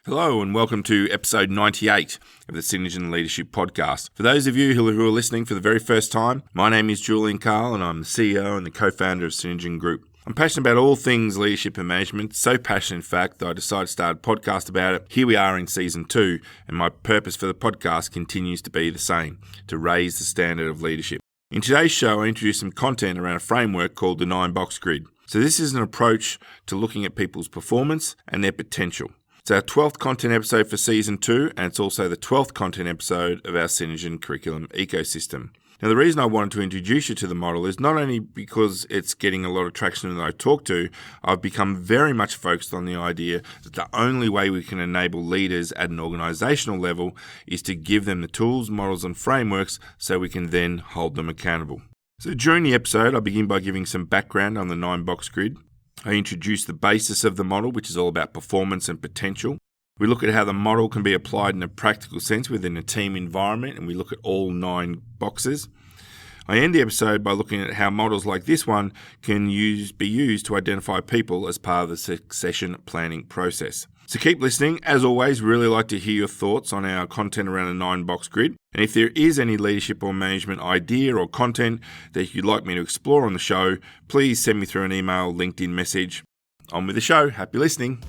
Hello and welcome to episode 98 of the Synergen Leadership Podcast. For those of you who are listening for the very first time, my name is Julian, Carle, and I'm the CEO and the co-founder of Synergen Group. I'm passionate about all things leadership and management, so passionate in fact that I decided to start a podcast about it. Here we are in season 2, and my purpose for the podcast continues to be the same, to raise the standard of leadership. In today's show, I introduce some content around a framework called the 9-box grid. So this is an approach to looking at people's performance and their potential. It's our 12th content episode for Season 2, and it's also the 12th content episode of our Synergen Curriculum Ecosystem. Now, the reason I wanted to introduce you to the model is not only because it's getting a lot of traction that I talk to, I've become very much focused on the idea that the only way we can enable leaders at an organizational level is to give them the tools, models, and frameworks so we can then hold them accountable. So during the episode, I'll begin by giving some background on the 9-box grid. I introduce the basis of the model, which is all about performance and potential. We look at how the model can be applied in a practical sense within a team environment, and we look at all 9 boxes. I end the episode by looking at how models like this one can be used to identify people as part of the succession planning process. So keep listening. As always, really like to hear your thoughts on our content around a 9-box grid. And if there is any leadership or management idea or content that you'd like me to explore on the show, please send me through an email, LinkedIn message. On with the show. Happy listening.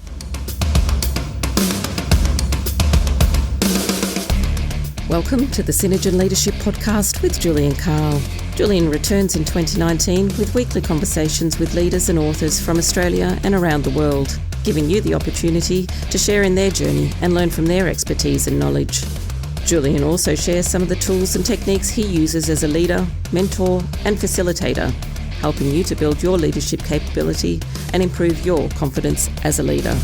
Welcome to the Synergen Leadership Podcast with Julian Carle. Julian returns in 2019 with weekly conversations with leaders and authors from Australia and around the world, giving you the opportunity to share in their journey and learn from their expertise and knowledge. Julian also shares some of the tools and techniques he uses as a leader, mentor, and facilitator, helping you to build your leadership capability and improve your confidence as a leader.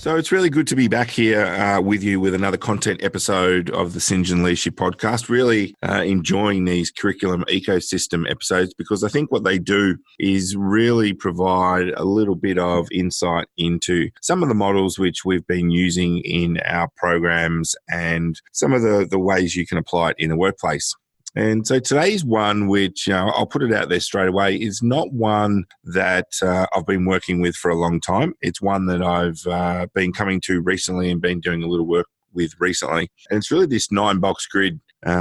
So it's really good to be back here with you with another content episode of the Synergen Leadership Podcast. Really enjoying these curriculum ecosystem episodes because I think what they do is really provide a little bit of insight into some of the models which we've been using in our programs and some of the ways you can apply it in the workplace. And so today's one, which I'll put it out there straight away, is not one that I've been working with for a long time. It's one that I've been coming to recently and been doing a little work with recently. And it's really this 9-box grid,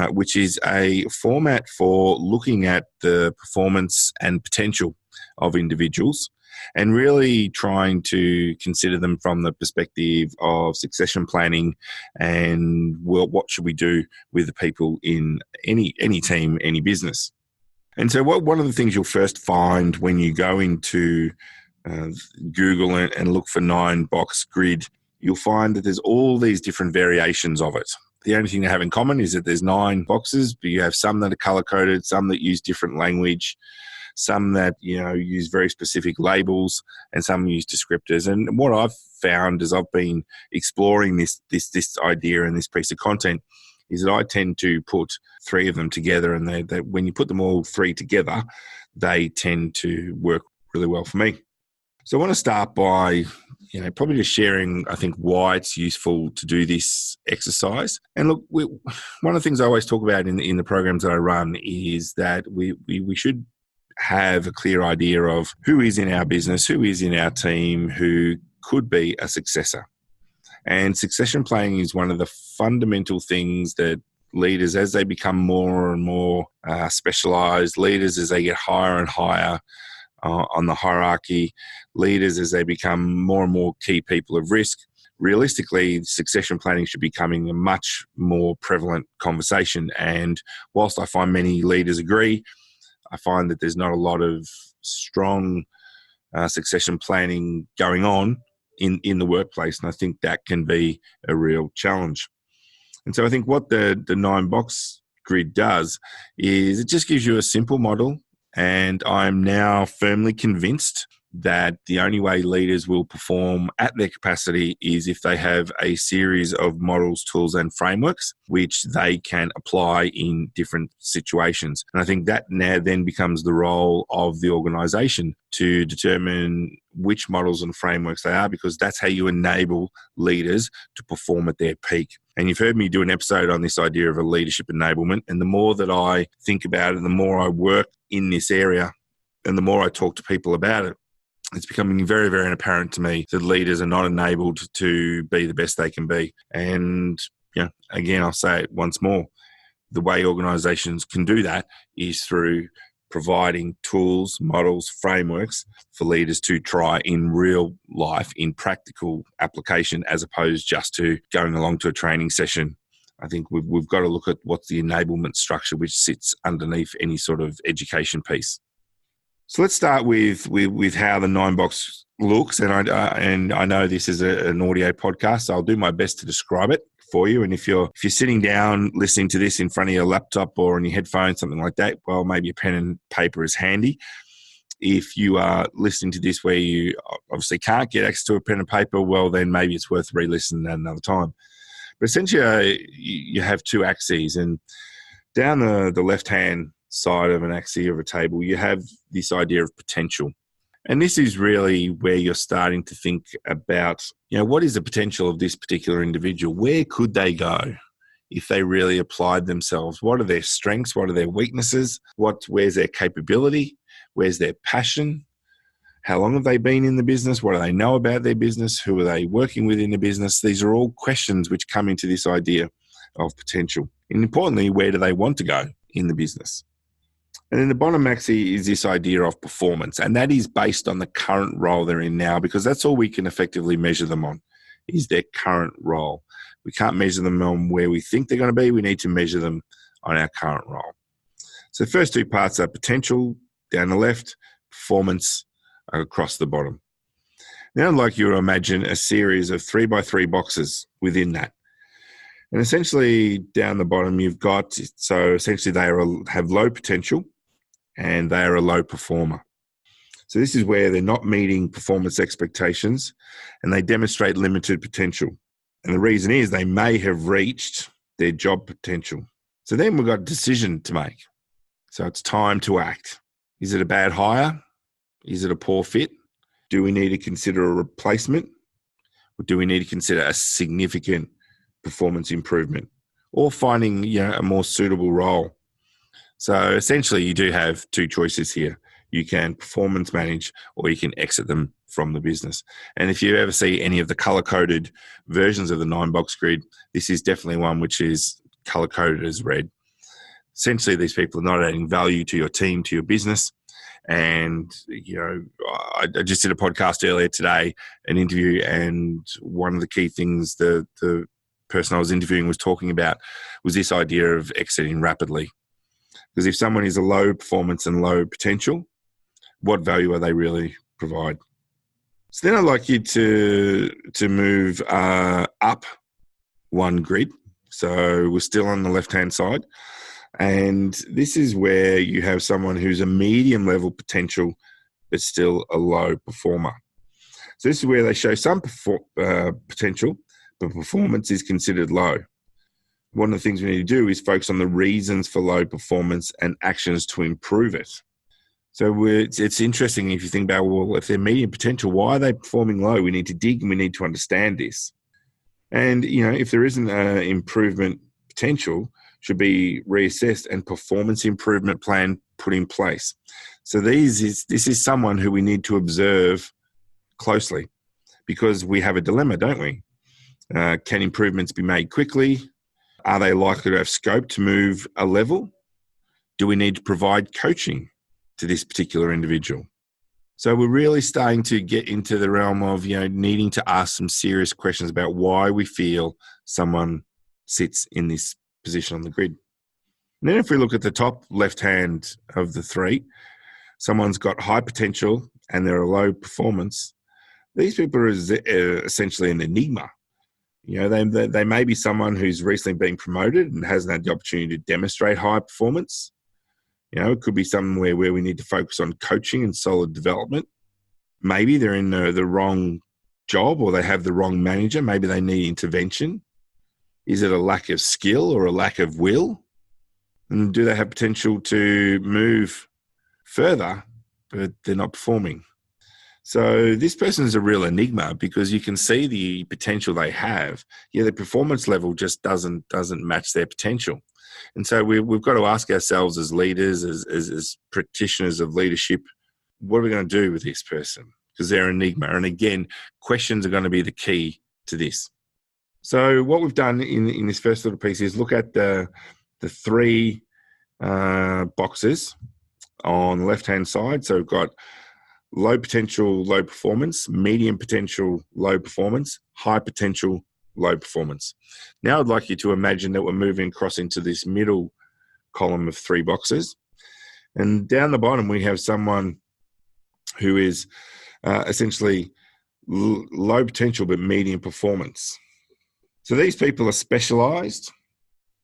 which is a format for looking at the performance and potential of individuals and really trying to consider them from the perspective of succession planning and, well, what should we do with the people in any team, any business. And so one of the things you'll first find when you go into Google and look for 9-box grid, you'll find that there's all these different variations of it. The only thing they have in common is that there's 9 boxes, but you have some that are color-coded, some that use different language, some that use very specific labels, and some use descriptors. And what I've found as I've been exploring this idea and this piece of content is that I tend to put 3 of them together, and they when you put them all 3 together, they tend to work really well for me. So I want to start by probably just sharing, I think, why it's useful to do this exercise. And look, one of the things I always talk about in the programs that I run is that we should have a clear idea of who is in our business, who is in our team, who could be a successor. And succession planning is one of the fundamental things that leaders, as they become more and more specialized, leaders as they get higher and higher on the hierarchy, leaders as they become more and more key people of risk, realistically, succession planning should be becoming a much more prevalent conversation. And whilst I find many leaders agree, I find that there's not a lot of strong succession planning going on in the workplace, and I think that can be a real challenge. And so I think what the 9-box grid does is it just gives you a simple model, and I'm now firmly convinced that the only way leaders will perform at their capacity is if they have a series of models, tools, and frameworks which they can apply in different situations. And I think that now then becomes the role of the organization to determine which models and frameworks they are, because that's how you enable leaders to perform at their peak. And you've heard me do an episode on this idea of a leadership enablement. And the more that I think about it, the more I work in this area and the more I talk to people about it, it's becoming very, very apparent to me that leaders are not enabled to be the best they can be. And, again, I'll say it once more, the way organizations can do that is through providing tools, models, frameworks for leaders to try in real life, in practical application, as opposed just to going along to a training session. I think we've got to look at what's the enablement structure which sits underneath any sort of education piece. So let's start with how the 9-box looks, and I know this is an audio podcast, so I'll do my best to describe it for you. And if you're sitting down listening to this in front of your laptop or on your headphones, something like that, well, maybe a pen and paper is handy. If you are listening to this where you obviously can't get access to a pen and paper, well, then maybe it's worth re-listening at another time. But essentially, you have two axes, and down the left-hand side of an axis of a table, you have this idea of potential. And this is really where you're starting to think about, what is the potential of this particular individual? Where could they go if they really applied themselves? What are their strengths? What are their weaknesses? Where's their capability? Where's their passion? How long have they been in the business? What do they know about their business? Who are they working with in the business? These are all questions which come into this idea of potential. And importantly, where do they want to go in the business? And then the bottom axis is this idea of performance. And that is based on the current role they're in now, because that's all we can effectively measure them on, is their current role. We can't measure them on where we think they're going to be. We need to measure them on our current role. So the first two parts are potential down the left, performance across the bottom. Now I'd like you to imagine a series of 3x3 boxes within that. And essentially down the bottom you've got, so essentially they have low potential and they are a low performer. So this is where they're not meeting performance expectations and they demonstrate limited potential. And the reason is they may have reached their job potential. So then we've got a decision to make. So it's time to act. Is it a bad hire? Is it a poor fit? Do we need to consider a replacement? Or do we need to consider a significant performance improvement or finding a more suitable role? So essentially you do have two choices here. You can performance manage or you can exit them from the business. And if you ever see any of the color-coded versions of the 9-box grid, this is definitely one which is color-coded as red. Essentially these people are not adding value to your team, to your business. And, I just did a podcast earlier today, an interview, and one of the key things the person I was interviewing was talking about was this idea of exiting rapidly. Because if someone is a low performance and low potential, what value are they really provide? So then I'd like you to move up one grid. So we're still on the left-hand side. And this is where you have someone who's a medium level potential, but still a low performer. So this is where they show some potential, but performance is considered low. One of the things we need to do is focus on the reasons for low performance and actions to improve it. So it's interesting if you think about, well, if they're medium potential, why are they performing low? We need to dig and we need to understand this. And, if there isn't an improvement potential, should be reassessed and performance improvement plan put in place. So this is someone who we need to observe closely because we have a dilemma, don't we? Can improvements be made quickly? Are they likely to have scope to move a level? Do we need to provide coaching to this particular individual? So we're really starting to get into the realm of, needing to ask some serious questions about why we feel someone sits in this position on the grid. And then if we look at the top left hand of the three, someone's got high potential and they're a low performance. These people are essentially an enigma. They may be someone who's recently been promoted and hasn't had the opportunity to demonstrate high performance. It could be somewhere where we need to focus on coaching and solid development. Maybe they're in the wrong job or they have the wrong manager. Maybe they need intervention. Is it a lack of skill or a lack of will? And do they have potential to move further, but they're not performing? So this person is a real enigma because you can see the potential they have. Their performance level just doesn't match their potential. And so we've got to ask ourselves as leaders, as practitioners of leadership, what are we going to do with this person? because they're enigma. And again, questions are going to be the key to this. So what we've done in this first little piece is look at the three boxes on the left-hand side. So we've got low potential, low performance, medium potential, low performance, high potential, low performance. Now I'd like you to imagine that we're moving across into this middle column of three boxes. And down the bottom, we have someone who is essentially low potential but medium performance. So these people are specialized.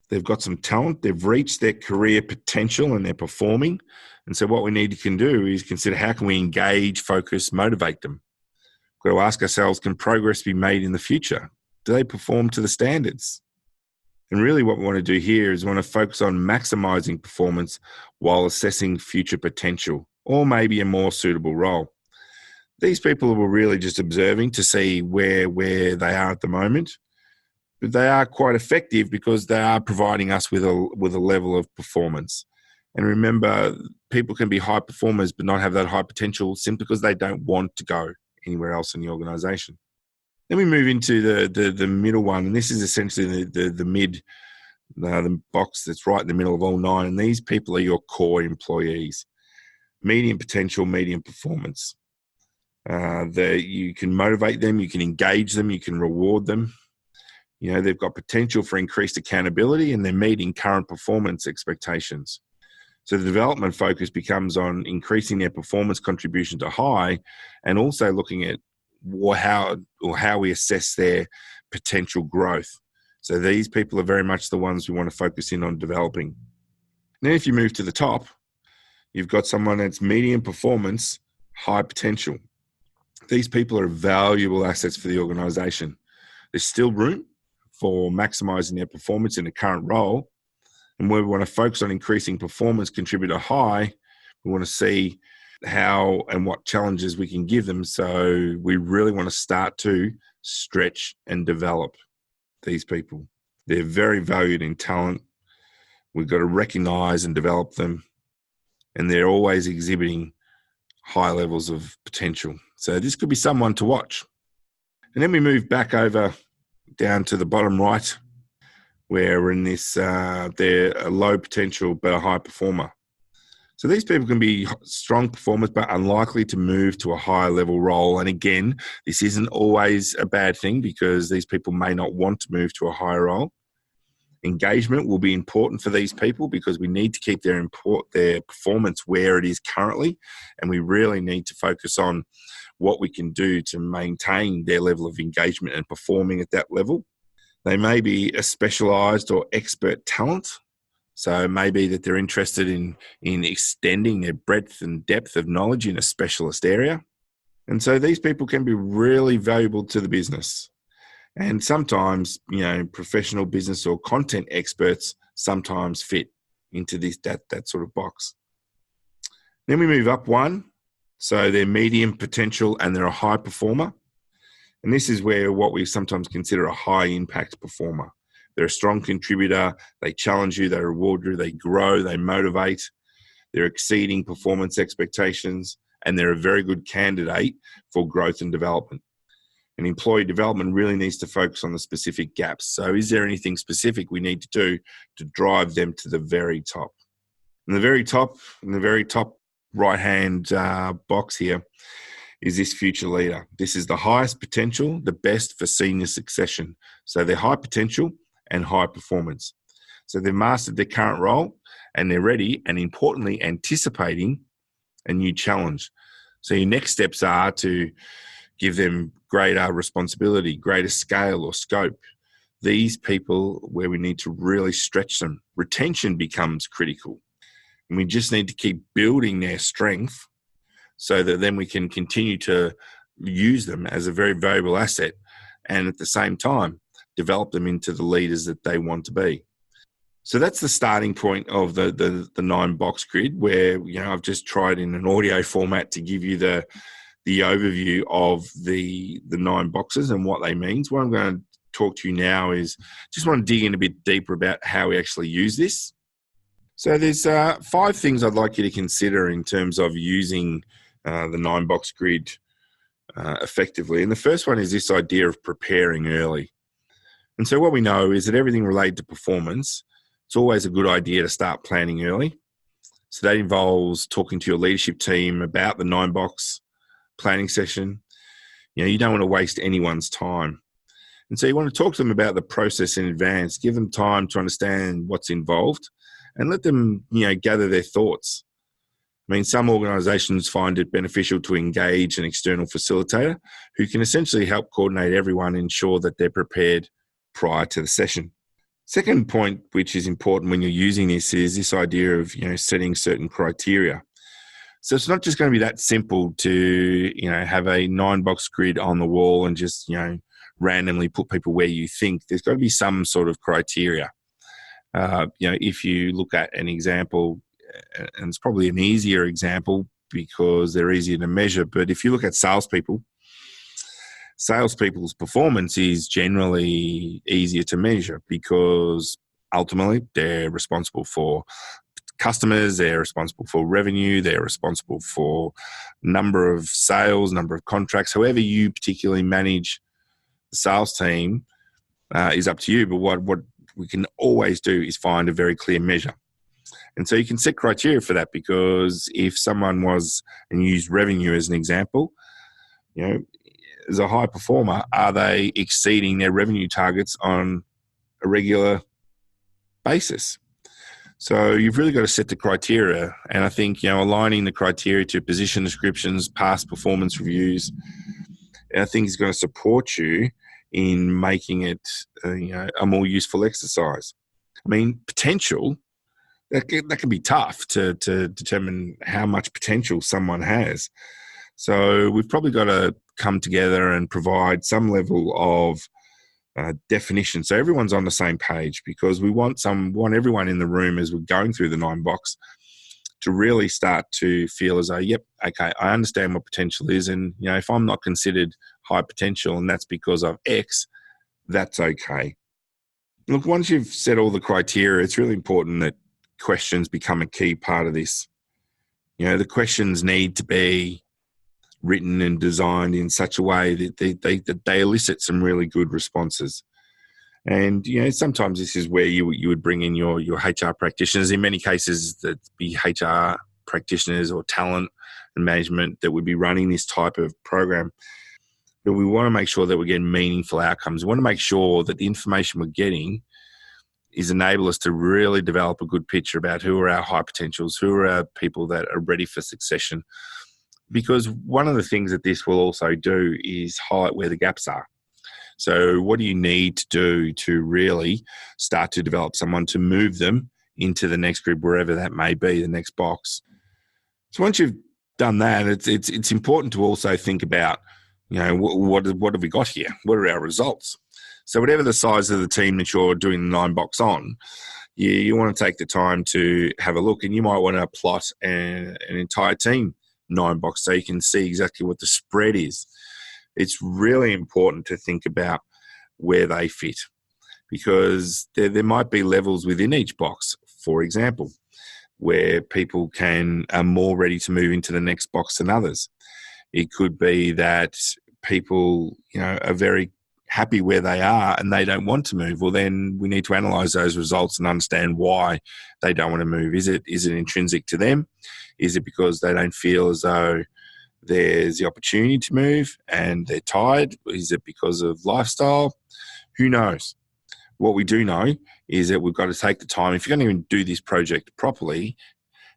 They've got some talent. They've reached their career potential and they're performing. And so what we need to do is consider how can we engage, focus, motivate them. We've got to ask ourselves, can progress be made in the future? Do they perform to the standards? And really what we want to do here is we want to focus on maximizing performance while assessing future potential or maybe a more suitable role. These people were really just observing to see where they are at the moment. But they are quite effective because they are providing us with a level of performance. And remember, people can be high performers but not have that high potential simply because they don't want to go anywhere else in the organization. Then we move into the middle one, and this is essentially the box that's right in the middle of all nine. And these people are your core employees. Medium potential, medium performance. You can motivate them, you can engage them, you can reward them. You know, they've got potential for increased accountability and they're meeting current performance expectations. So the development focus becomes on increasing their performance contribution to high and also looking at how we assess their potential growth. So these people are very much the ones we want to focus in on developing. Then if you move to the top, you've got someone that's medium performance, high potential. These people are valuable assets for the organization. There's still room for maximizing their performance in the current role. And where we want to focus on increasing performance contributor high, we want to see how and what challenges we can give them. So we really want to start to stretch and develop these people. They're very valued in talent. We've got to recognize and develop them. And they're always exhibiting high levels of potential. So this could be someone to watch. And then we move back over down to the bottom right, where we're in this, they're a low potential but a high performer. So these people can be strong performers but unlikely to move to a higher level role. And again, this isn't always a bad thing because these people may not want to move to a higher role. Engagement will be important for these people because we need to keep their performance where it is currently, and we really need to focus on what we can do to maintain their level of engagement and performing at that level. They may be a specialized or expert talent. So it may be that they're interested in extending their breadth and depth of knowledge in a specialist area. And so these people can be really valuable to the business. And sometimes, you know, professional business or content experts sometimes fit into that sort of box. Then we move up one. So they're medium potential and they're a high performer. And this is where what we sometimes consider a high impact performer. They're a strong contributor. They challenge you. They reward you. They grow. They motivate. They're exceeding performance expectations. And they're a very good candidate for growth and development. And employee development really needs to focus on the specific gaps. So is there anything specific we need to do to drive them to the very top? In the very top right-hand box here is this future leader. This is the highest potential, the best for senior succession. So they're high potential and high performance. So they've mastered their current role and they're ready and importantly anticipating a new challenge. So your next steps are to give them greater responsibility, greater scale or scope. These people where we need to really stretch them. Retention becomes critical. And we just need to keep building their strength so that then we can continue to use them as a very valuable asset and at the same time develop them into the leaders that they want to be. So that's the starting point of the 9-box grid where, you know, I've just tried in an audio format to give you the overview of the 9 boxes and what they mean. What I'm going to talk to you now is just want to dig in a bit deeper about how we actually use this. So there's 5 things I'd like you to consider in terms of using the 9-box grid effectively. And the first one is this idea of preparing early. And so what we know is that everything related to performance, it's always a good idea to start planning early. So that involves talking to your leadership team about the 9-box planning session. You don't want to waste anyone's time. And so you want to talk to them about the process in advance, give them time to understand what's involved and let them, gather their thoughts. I mean, some organisations find it beneficial to engage an external facilitator who can essentially help coordinate everyone and ensure that they're prepared prior to the session. Second point, which is important when you're using this, is this idea of, setting certain criteria. So it's not just going to be that simple to, have a 9-box grid on the wall and just, randomly put people where you think. There's got to be some sort of criteria. If you look at an example, and it's probably an easier example because they're easier to measure, but if you look at salespeople's performance is generally easier to measure because ultimately they're responsible for customers, they're responsible for revenue, they're responsible for number of sales, number of contracts. However you particularly manage the sales team is up to you, but what we can always do is find a very clear measure. And so you can set criteria for that, because if someone was, and use revenue as an example, as a high performer, are they exceeding their revenue targets on a regular basis? So you've really got to set the criteria. And I think, aligning the criteria to position descriptions, past performance reviews, I think is going to support you in making it, a more useful exercise. I mean, potential, that can be tough to determine how much potential someone has. So we've probably got to come together and provide some level of definition, so everyone's on the same page, because we want everyone in the room as we're going through the 9-box to really start to feel as though, yep, okay, I understand what potential is, and if I'm not considered high potential and that's because of X, that's okay. Look, once you've set all the criteria, it's really important that questions become a key part of this. The questions need to be written and designed in such a way that they elicit some really good responses. And, sometimes this is where you would bring in your HR practitioners. In many cases, that be HR practitioners or talent and management that would be running this type of program. But we want to make sure that we're getting meaningful outcomes. We want to make sure that the information we're getting is enable us to really develop a good picture about who are our high potentials, who are our people that are ready for succession. Because one of the things that this will also do is highlight where the gaps are. So what do you need to do to really start to develop someone to move them into the next group, wherever that may be, the next box? So once you've done that, it's important to also think about, what have we got here? What are our results? So whatever the size of the team that you're doing the 9-box on, you want to take the time to have a look, and you might want to plot an entire team 9-box so you can see exactly what the spread is. It's really important to think about where they fit, because there might be levels within each box, for example, where people are more ready to move into the next box than others. It could be that people, are very happy where they are and they don't want to move. Well, then we need to analyse those results and understand why they don't want to move. Is it intrinsic to them? Is it because they don't feel as though there's the opportunity to move and they're tired? Is it because of lifestyle? Who knows? What we do know is that we've got to take the time. If you're going to even do this project properly,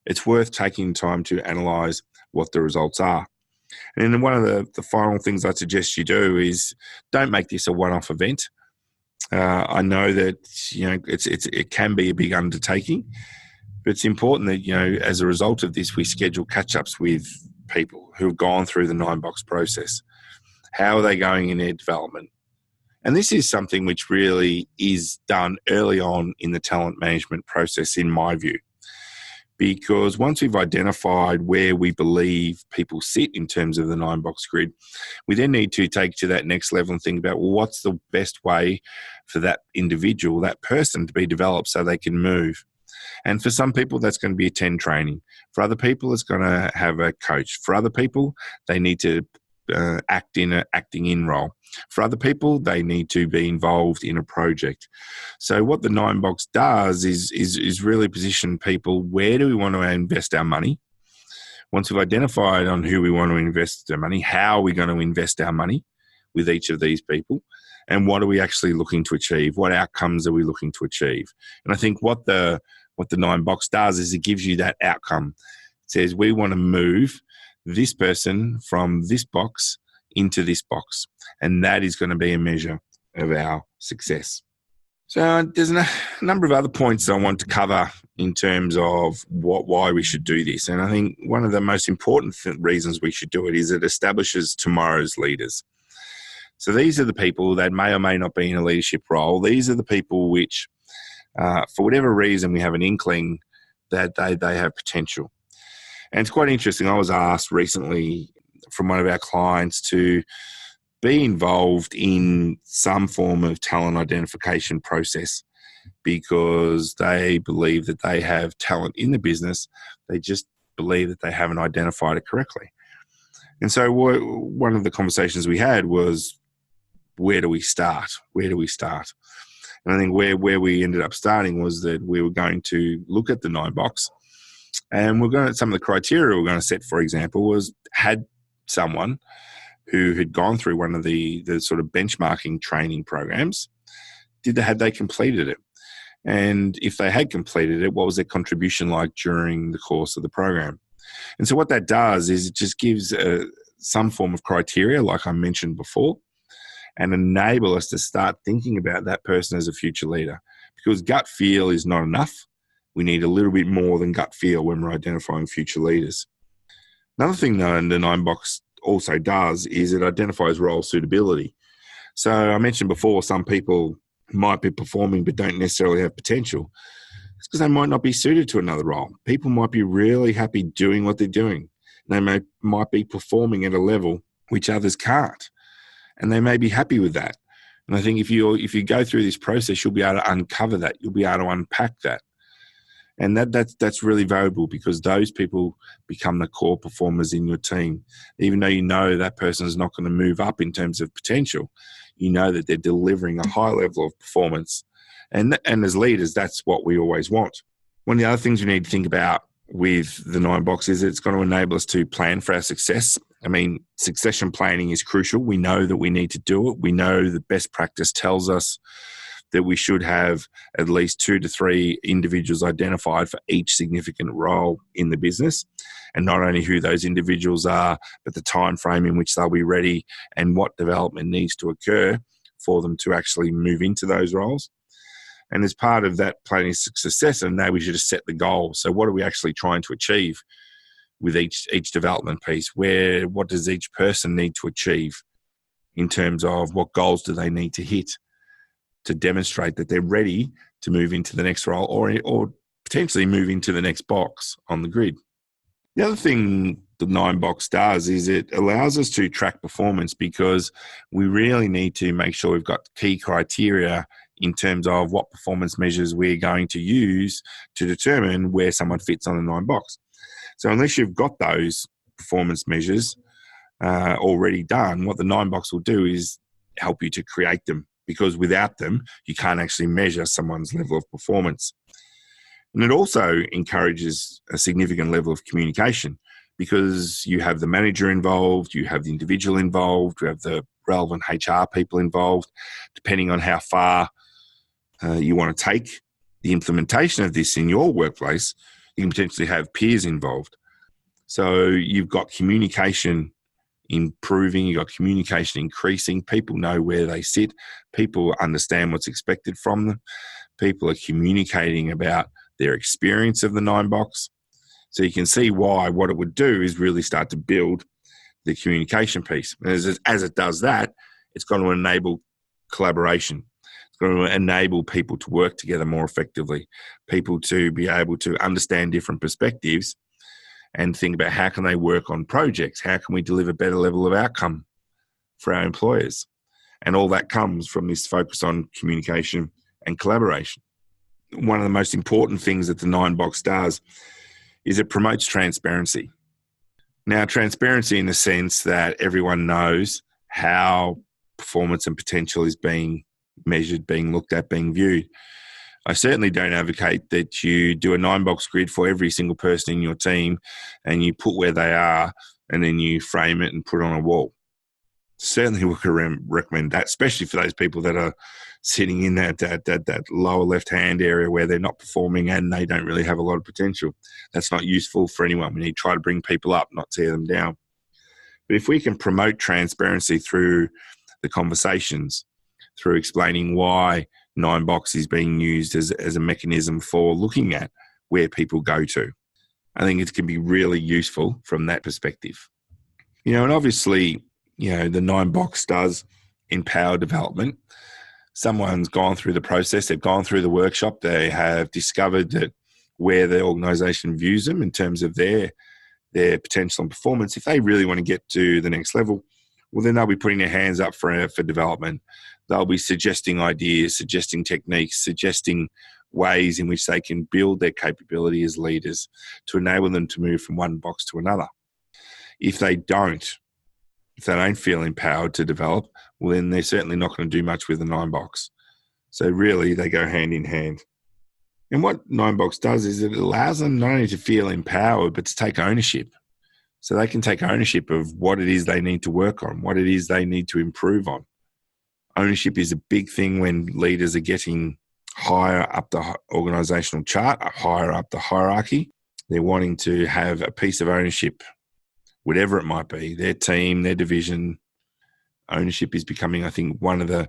it's worth taking time to analyse what the results are. And then one of the final things I suggest you do is don't make this a one-off event. I know that it can be a big undertaking, but it's important that as a result of this, we schedule catch-ups with people who have gone through the 9-box process. How are they going in their development? And this is something which really is done early on in the talent management process, in my view. Because once we've identified where we believe people sit in terms of the 9-box grid, we then need to take to that next level and think about, well, what's the best way for that individual, that person to be developed so they can move? And for some people, that's going to be attend training. For other people, it's going to have a coach. For other people, they need to act in an acting in role. For other people, they need to be involved in a project. So what the 9-box does is really position people, where do we want to invest our money? Once we've identified on who we want to invest our money, how are we going to invest our money with each of these people? And what are we actually looking to achieve? What outcomes are we looking to achieve? And I think what the 9-box does is it gives you that outcome. It says we want to move this person from this box into this box. And that is going to be a measure of our success. So there's a number of other points I want to cover in terms of why we should do this. And I think one of the most important reasons we should do it is it establishes tomorrow's leaders. So these are the people that may or may not be in a leadership role. These are the people which, for whatever reason, we have an inkling that they have potential. And it's quite interesting. I was asked recently from one of our clients to be involved in some form of talent identification process because they believe that they have talent in the business. They just believe that they haven't identified it correctly. And so one of the conversations we had was, where do we start? Where do we start? And I think where we ended up starting was that we were going to look at the 9-box, and some of the criteria we're going to set, for example, was had someone who had gone through one of the sort of benchmarking training programs, had they completed it? And if they had completed it, what was their contribution like during the course of the program? And so what that does is it just gives some form of criteria, like I mentioned before, and enable us to start thinking about that person as a future leader. Because gut feel is not enough. We need a little bit more than gut feel when we're identifying future leaders. Another thing, though, the 9-box also does is it identifies role suitability. So I mentioned before, some people might be performing but don't necessarily have potential. It's because they might not be suited to another role. People might be really happy doing what they're doing. They might be performing at a level which others can't, and they may be happy with that. And I think if you go through this process, you'll be able to uncover that. You'll be able to unpack that. And that's really valuable because those people become the core performers in your team. Even though you know that person is not going to move up in terms of potential, you know that they're delivering a high level of performance. And as leaders, that's what we always want. One of the other things we need to think about with the 9-box is it's going to enable us to plan for our success. I mean, succession planning is crucial. We know that we need to do it. We know that best practice tells us that we should have at least 2 to 3 individuals identified for each significant role in the business. And not only who those individuals are, but the time frame in which they'll be ready and what development needs to occur for them to actually move into those roles. And as part of that planning success, and now we should just set the goal. So what are we actually trying to achieve with each development piece? What does each person need to achieve in terms of what goals do they need to hit to demonstrate that they're ready to move into the next role or potentially move into the next box on the grid? The other thing the 9-box does is it allows us to track performance because we really need to make sure we've got key criteria in terms of what performance measures we're going to use to determine where someone fits on the 9-box. So unless you've got those performance measures already done, what the 9-box will do is help you to create them, because without them, you can't actually measure someone's level of performance. And it also encourages a significant level of communication because you have the manager involved, you have the individual involved, you have the relevant HR people involved. Depending on how far you want to take the implementation of this in your workplace, you can potentially have peers involved. So you've got communication improving, you've got communication increasing, people know where they sit, people understand what's expected from them, people are communicating about their experience of the 9-box. So you can see why what it would do is really start to build the communication piece. And as it does that, it's going to enable collaboration. It's going to enable people to work together more effectively, people to be able to understand different perspectives and think about how can they work on projects, how can we deliver better level of outcome for our employers. And all that comes from this focus on communication and collaboration. One of the most important things that the 9-box does is it promotes transparency. Now, transparency in the sense that everyone knows how performance and potential is being measured, being looked at, being viewed. I certainly don't advocate that you do a 9-box grid for every single person in your team and you put where they are and then you frame it and put it on a wall. Certainly we could recommend that, especially for those people that are sitting in that lower left-hand area where they're not performing and they don't really have a lot of potential. That's not useful for anyone. We need to try to bring people up, not tear them down. But if we can promote transparency through the conversations, through explaining why 9-box is being used as a mechanism for looking at where people go to, I think it can be really useful from that perspective. And obviously, the 9-box does empower development. Someone's gone through the process, they've gone through the workshop, they have discovered that where the organisation views them in terms of their potential and performance. If they really want to get to the next level, well, then they'll be putting their hands up for development. They'll be suggesting ideas, suggesting techniques, suggesting ways in which they can build their capability as leaders to enable them to move from one box to another. If they don't feel empowered to develop, well, then they're certainly not going to do much with the 9-box. So really, they go hand in hand. And what 9-box does is it allows them not only to feel empowered, but to take ownership. So they can take ownership of what it is they need to work on, what it is they need to improve on. Ownership is a big thing when leaders are getting higher up the organisational chart, higher up the hierarchy. They're wanting to have a piece of ownership, whatever it might be, their team, their division. Ownership is becoming, I think, one of the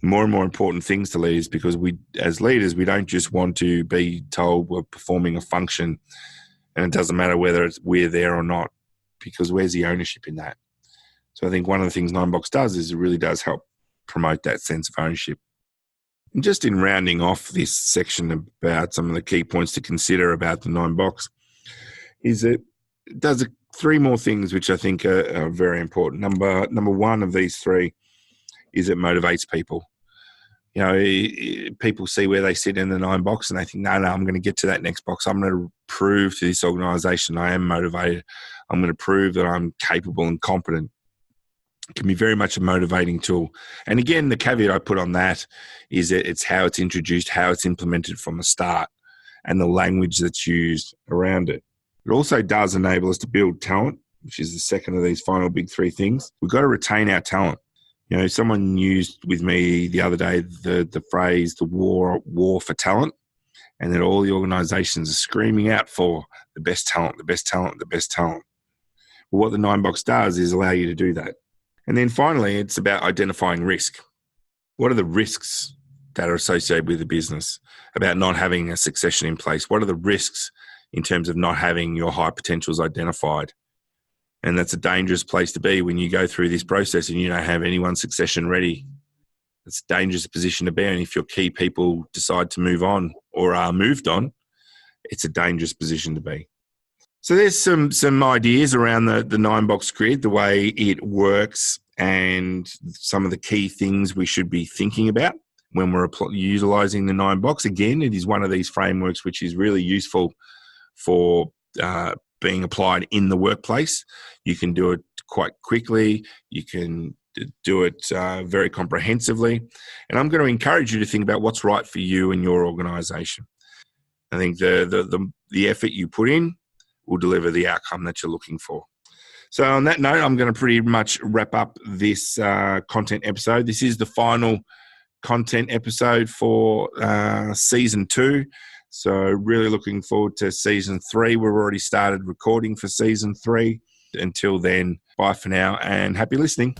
more and more important things to leaders, because we, as leaders, we don't just want to be told we're performing a function and it doesn't matter whether we're there or not, because where's the ownership in that? So I think one of the things 9-box does is it really does help promote that sense of ownership. And just in rounding off this section about some of the key points to consider about the 9-box, is that it does 3 more things which I think are very important. Number one of these 3 is it motivates people. People see where they sit in the 9-box and they think, no, I'm going to get to that next box. I'm going to prove to this organisation I am motivated. I'm going to prove that I'm capable and competent. It can be very much a motivating tool. And again, the caveat I put on that is that it's how it's introduced, how it's implemented from the start, and the language that's used around it. It also does enable us to build talent, which is the second of these final big 3 things. We've got to retain our talent. Someone used with me the other day the phrase, the war for talent, and that all the organisations are screaming out for the best talent, the best talent, the best talent. Well, what the 9-box does is allow you to do that. And then finally, it's about identifying risk. What are the risks that are associated with the business about not having a succession in place? What are the risks in terms of not having your high potentials identified? And that's a dangerous place to be when you go through this process and you don't have anyone's succession ready. It's a dangerous position to be in. If your key people decide to move on or are moved on, it's a dangerous position to be. So there's some ideas around the 9-box grid, the way it works, and some of the key things we should be thinking about when we're utilising the 9-box. Again, it is one of these frameworks which is really useful for being applied in the workplace. You can do it quite quickly. You can do it very comprehensively. And I'm going to encourage you to think about what's right for you and your organisation. I think the effort you put in will deliver the outcome that you're looking for. So on that note, I'm going to pretty much wrap up this content episode. This is the final content episode for season 2. So really looking forward to season 3. We've already started recording for season 3. Until then, bye for now and happy listening.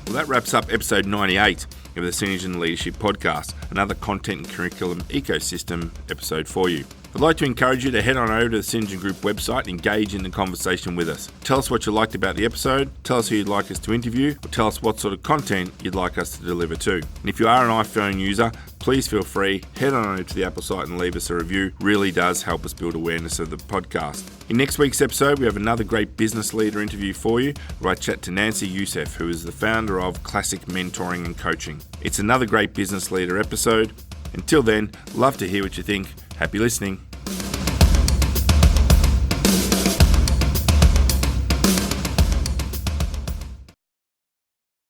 Well, that wraps up episode 98 of the Synergen Leadership Podcast, another content and curriculum ecosystem episode for you. I'd like to encourage you to head on over to the Synergen Group website and engage in the conversation with us. Tell us what you liked about the episode, tell us who you'd like us to interview, or tell us what sort of content you'd like us to deliver to. And if you are an iPhone user, please feel free, head on over to the Apple site and leave us a review. Really does help us build awareness of the podcast. In next week's episode, we have another great business leader interview for you, where I chat to Nancy Youssef, who is the founder of Classic Mentoring and Coaching. It's another great business leader episode. Until then, love to hear what you think. Happy listening.